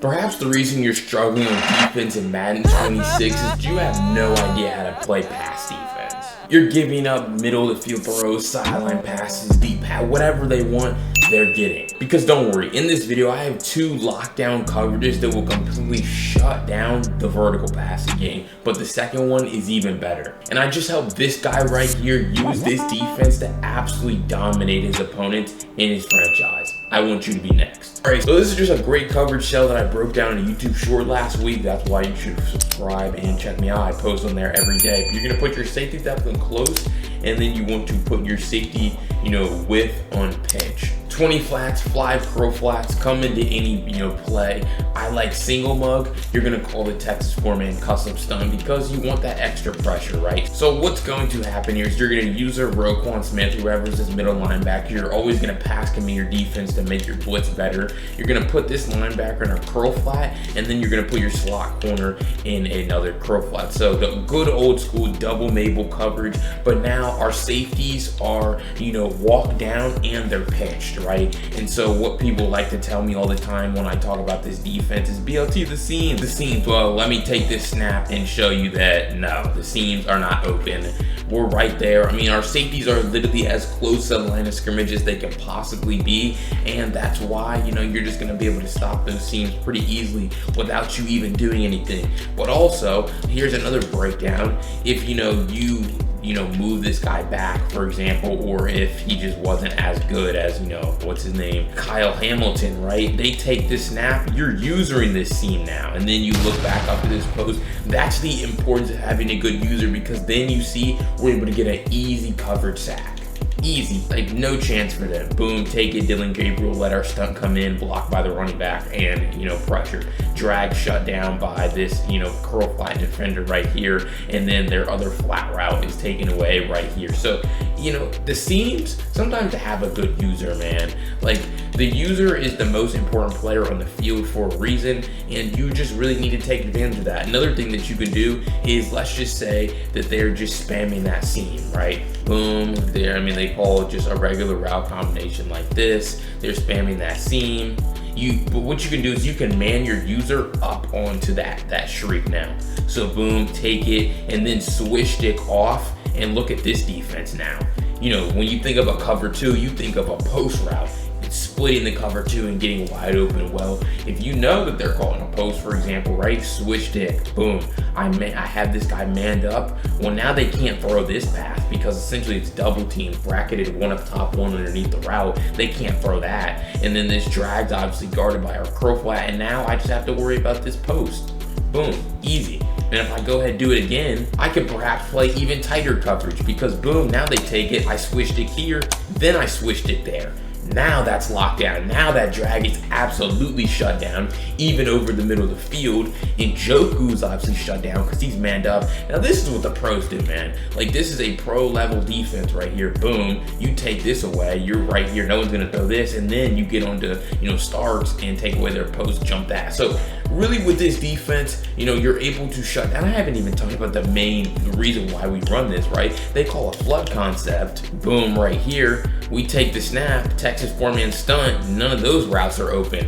Perhaps the reason you're struggling on defense in Madden 26 is you have no idea how to play pass defense. You're giving up middle of the field throws, sideline passes, deep pass, whatever they want, they're getting. Because don't worry, in this video, I have two lockdown coverages that will completely shut down the vertical passing game. But the second one is even better. And I just helped this guy right here use this defense to absolutely dominate his opponents in his franchise. I want you to be next. All right, so this is just a great coverage shell that I broke down in a YouTube short last week. That's why you should subscribe and check me out. I post on there every day. But you're gonna put your safety depth on close, and then you want to put your safety, width on pitch. 20 flats, fly pro flats, come into any, play. I like single mug. You're gonna call the Texas 4-man custom stun because you want that extra pressure, right? So what's going to happen here is you're gonna use a Roquan Smith, whoever's this middle linebacker. You're always gonna pass commit your defense to make your blitz better. You're gonna put this linebacker in a curl flat, and then you're gonna put your slot corner in another curl flat. So the good old school double Mable coverage, but now our safeties are, walk down and they're pitched, right? And so what people like to tell me all the time when I talk about this defense is BLT, the seams. Well, let me take this snap and show you that no, the seams are not open. We're right there. I mean, our safeties are literally as close to the line of scrimmage as they can possibly be. And that's why, you're just gonna be able to stop those seams pretty easily without you even doing anything. But also, here's another breakdown. If you move this guy back, for example, or if he just wasn't as good as, what's his name? Kyle Hamilton, right? They take this snap, you're using this seam now, and then you look back up to this post. That's the importance of having a good user, because then you see we're able to get an easy coverage sack. Easy, like no chance for them. Boom, take it, Dylan Gabriel, let our stunt come in, blocked by the running back, and pressure. Drag shut down by this, curl flat defender right here, and then their other flat route is taken away right here. So, the seams, sometimes to have a good user, man. Like, the user is the most important player on the field for a reason, and you just really need to take advantage of that. Another thing that you can do is, let's just say that they're just spamming that seam, right? Boom, there, they call it just a regular route combination like this. They're spamming that seam. But what you can do is you can man your user up onto that shriek now. So boom, take it, and then swish stick off, and look at this defense now. When you think of a cover two, you think of a post route. It's splitting the cover two and getting wide open. Well, if you know that they're calling a post, for example, right? Swish stick, boom. I have this guy manned up. Well, now they can't throw this pass because essentially it's double team, bracketed one up top, one underneath the route. They can't throw that. And then this drag's obviously guarded by our curl flat. And now I just have to worry about this post. Boom, easy. And if I go ahead and do it again, I can perhaps play even tighter coverage because boom, now they take it. I swished it here, then I swished it there. Now that's locked down. Now that drag is absolutely shut down, even over the middle of the field. And Joku's obviously shut down because he's manned up. Now this is what the pros do, man. Like, this is a pro level defense right here. Boom, you take this away, you're right here, no one's gonna throw this, and then you get onto, Starks and take away their post, jump that. So really with this defense, you're able to shut down. I haven't even talked about the reason why we run this, right? They call a flood concept. Boom, right here, we take the snap, Texas 4-man stunt, none of those routes are open.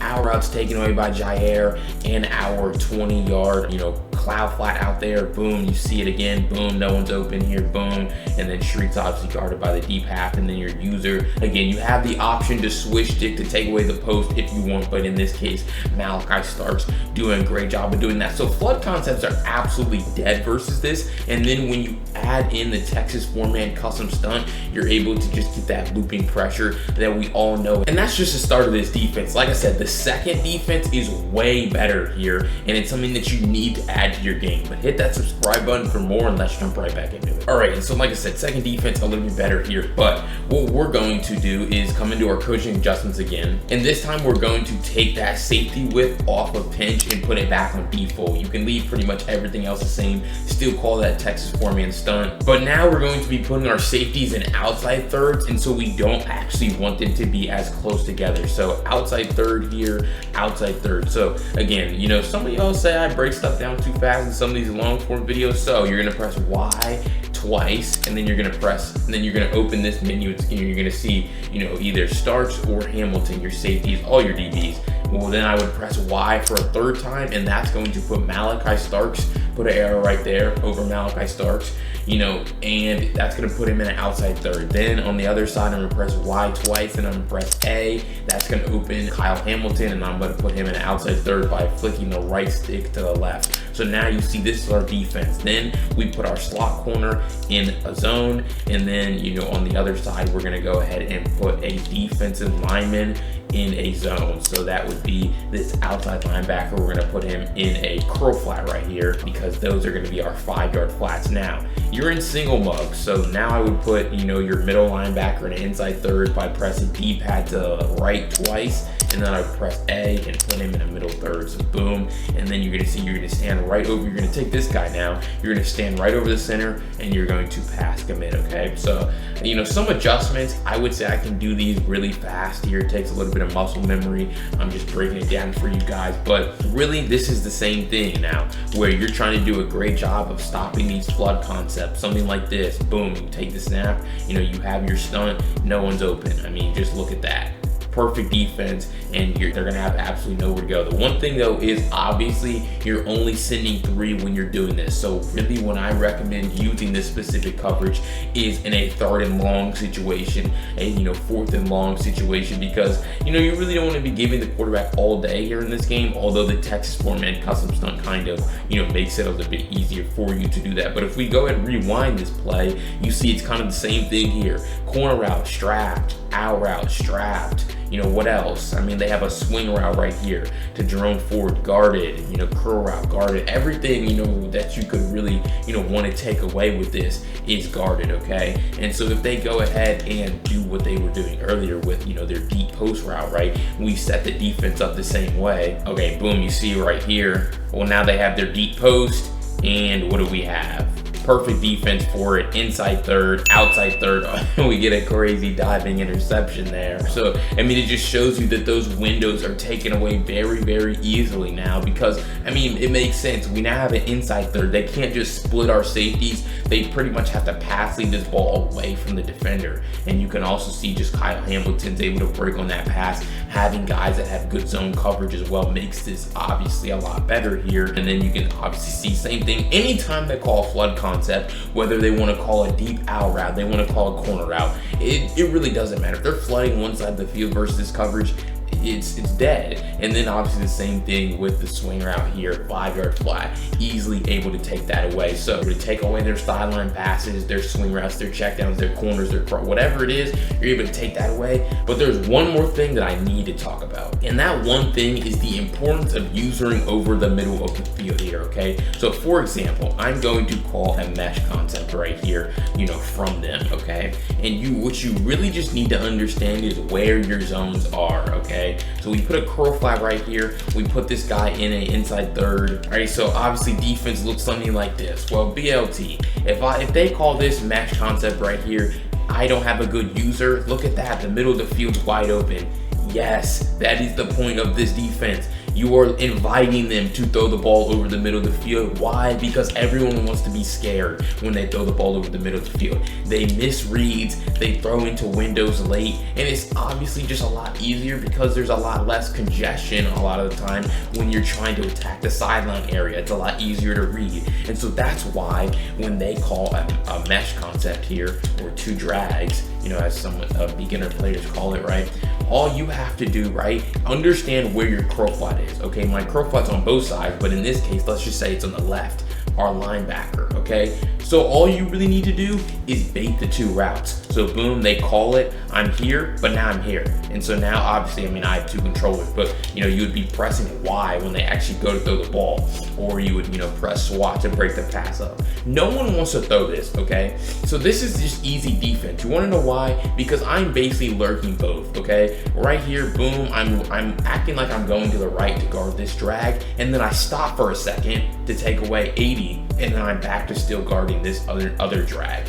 Our route's taken away by Jair, and our 20-yard, cloud flat out there. Boom, you see it again. Boom, no one's open here. Boom, and then Shriek's obviously guarded by the deep half, and then your user. Again, you have the option to swish stick to take away the post if you want, but in this case, Malachi Starks doing a great job of doing that. So flood concepts are absolutely dead versus this, and then when you add in the Texas 4-man custom stunt, you're able to just get that looping pressure that we all know. And that's just the start of this defense. Like I said, the second defense is way better here, and it's something that you need to add to your game. But hit that subscribe button for more, and let's jump right back into it. All right, and so like I said, second defense a little bit better here, but what we're going to do is come into our coaching adjustments again, and this time we're going to take that safety width off of pinch and put it back on default. You can leave pretty much everything else the same, still call that Texas 4-man stunt, but now we're going to be putting our safeties in outside thirds, and so we don't actually want them to be as close together. So outside third here, outside third. So again, some of y'all say I break stuff down too fast in some of these long form videos. So you're gonna press Y twice, and then you're gonna press, and then you're gonna open this menu, and you're gonna see, either Starks or Hamilton, your safeties, all your DBs. well, then I would press Y for a third time, and that's going to put Malachi Starks, put an arrow right there over Malachi Starks, you know, and that's gonna put him in an outside third. Then on the other side, I'm gonna press Y twice, and I'm gonna press A. That's gonna open Kyle Hamilton, and I'm gonna put him in an outside third by flicking the right stick to the left. So now you see this is our defense. Then we put our slot corner in a zone, and then, you know, on the other side, we're gonna go ahead and put a defensive lineman in a zone. So that would be this outside linebacker. We're gonna put him in a curl flat right here, because those are gonna be our 5-yard flats. Now, you're in single mug, so now I would put, you know, your middle linebacker in an inside third by pressing D-pad to the right twice, and then I would press A and put him in a middle third, so boom. And then you're gonna see, you're gonna stand right over, you're gonna take this guy now, you're gonna stand right over the center, and you're going to pass commit, okay? So, you know, some adjustments, I would say I can do these really fast here. It takes a little bit of muscle memory. I'm just breaking it down for you guys, but really this is the same thing now, where you're trying to do a great job of stopping these flood concepts. Something like this, boom, you take the snap, you know, you have your stunt, no one's open. I mean, just look at that. Perfect defense, and they're gonna have absolutely nowhere to go. The one thing though is obviously you're only sending 3 when you're doing this. So really when I recommend using this specific coverage is in a 3rd and long situation, a, you know, 4th and long situation, because, you know, you really don't want to be giving the quarterback all day here in this game, although the Texas 4-man custom stunt kind of, you know, makes it a little bit easier for you to do that. But if we go ahead and rewind this play, you see it's kind of the same thing here. Corner route, strapped, out route, strapped. You know, what else? I mean, they have a swing route right here to Jerome Ford, guarded, you know, curl route, guarded. Everything, you know, that you could really, you know, want to take away with this is guarded, okay? And so if they go ahead and do what they were doing earlier with, you know, their deep post route, right? We set the defense up the same way. Okay, boom, you see right here. Well, now they have their deep post, and what do we have? Perfect defense for it, inside third, outside third. We get a crazy diving interception there. So, I mean, it just shows you that those windows are taken away very, very easily now, because, I mean, it makes sense. We now have an inside third. They can't just split our safeties. They pretty much have to pass lead this ball away from the defender. And you can also see just Kyle Hamilton's able to break on that pass. Having guys that have good zone coverage as well makes this obviously a lot better here. And then you can obviously see same thing anytime they call flood concept, whether they want to call a deep out route, they want to call a corner route, it really doesn't matter. If they're flooding one side of the field versus this coverage, it's dead. And then obviously the same thing with the swing route here, 5-yard flat, easily able to take that away. So to take away their sideline passes, their swing routes, their checkdowns, their corners, their whatever it is, you're able to take that away. But there's one more thing that I need to talk about, and that one thing is the importance of using over the middle of the field here, okay? So for example, I'm going to call a mesh concept right here, you know, from them, okay? And what you really just need to understand is where your zones are, okay? So we put a curl flag right here. We put this guy in an inside third. All right, so obviously defense looks something like this. Well, BLT, if they call this mesh concept right here, I don't have a good user. Look at that, the middle of the field's wide open. Yes, that is the point of this defense. You are inviting them to throw the ball over the middle of the field. Why? Because everyone wants to be scared when they throw the ball over the middle of the field. They miss reads, they throw into windows late, and it's obviously just a lot easier because there's a lot less congestion a lot of the time when you're trying to attack the sideline area. It's a lot easier to read. And so that's why when they call a mesh concept here, or 2 drags, you know, as some beginner players call it, right? All you have to do, right, understand where your curl flat is, okay? My curl flat's on both sides, but in this case, let's just say it's on the left, our linebacker, okay? So all you really need to do is bait the 2 routes. So boom, they call it, I'm here, but now I'm here. And so now obviously, I mean, I have 2 controllers, but you know, you would be pressing Y when they actually go to throw the ball, or you would, you know, press SWAT to break the pass up. No one wants to throw this, okay? So this is just easy defense. You wanna know why? Because I'm basically lurking both, okay? Right here, boom, I'm acting like I'm going to the right to guard this drag, and then I stop for a second to take away 80, and then I'm back to still guarding this other drag.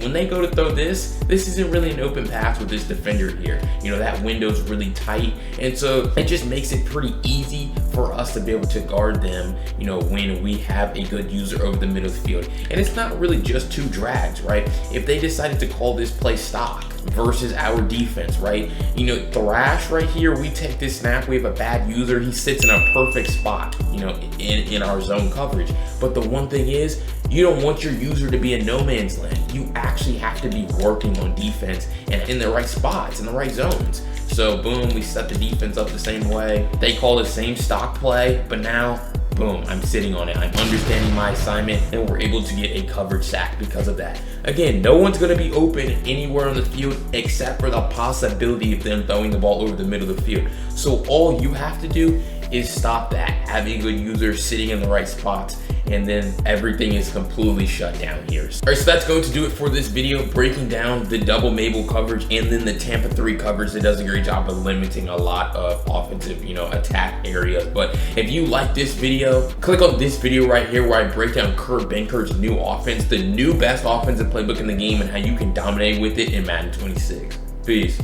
When they go to throw this isn't really an open pass with this defender here. You know, that window's really tight, and so it just makes it pretty easy for us to be able to guard them, you know, when we have a good user over the middle of the field. And it's not really just 2 drags, right? If they decided to call this play stock, versus our defense, right? You know, Thrash right here, we take this snap, we have a bad user, he sits in a perfect spot, you know, in our zone coverage. But the one thing is, you don't want your user to be in no man's land. You actually have to be working on defense and in the right spots, in the right zones. So boom, we set the defense up the same way. They call the same stock play, but now, boom, I'm sitting on it. I'm understanding my assignment, and we're able to get a coverage sack because of that. Again, no one's gonna be open anywhere on the field except for the possibility of them throwing the ball over the middle of the field. So all you have to do is stop that, having a good user sitting in the right spots, and then everything is completely shut down here. All right, so that's going to do it for this video, breaking down the double Mable coverage and then the Tampa 3 coverage that does a great job of limiting a lot of offensive, you know, attack areas. But if you like this video, click on this video right here where I break down Kurt Benkert's new offense, the new best offensive playbook in the game, and how you can dominate with it in Madden 26. Peace.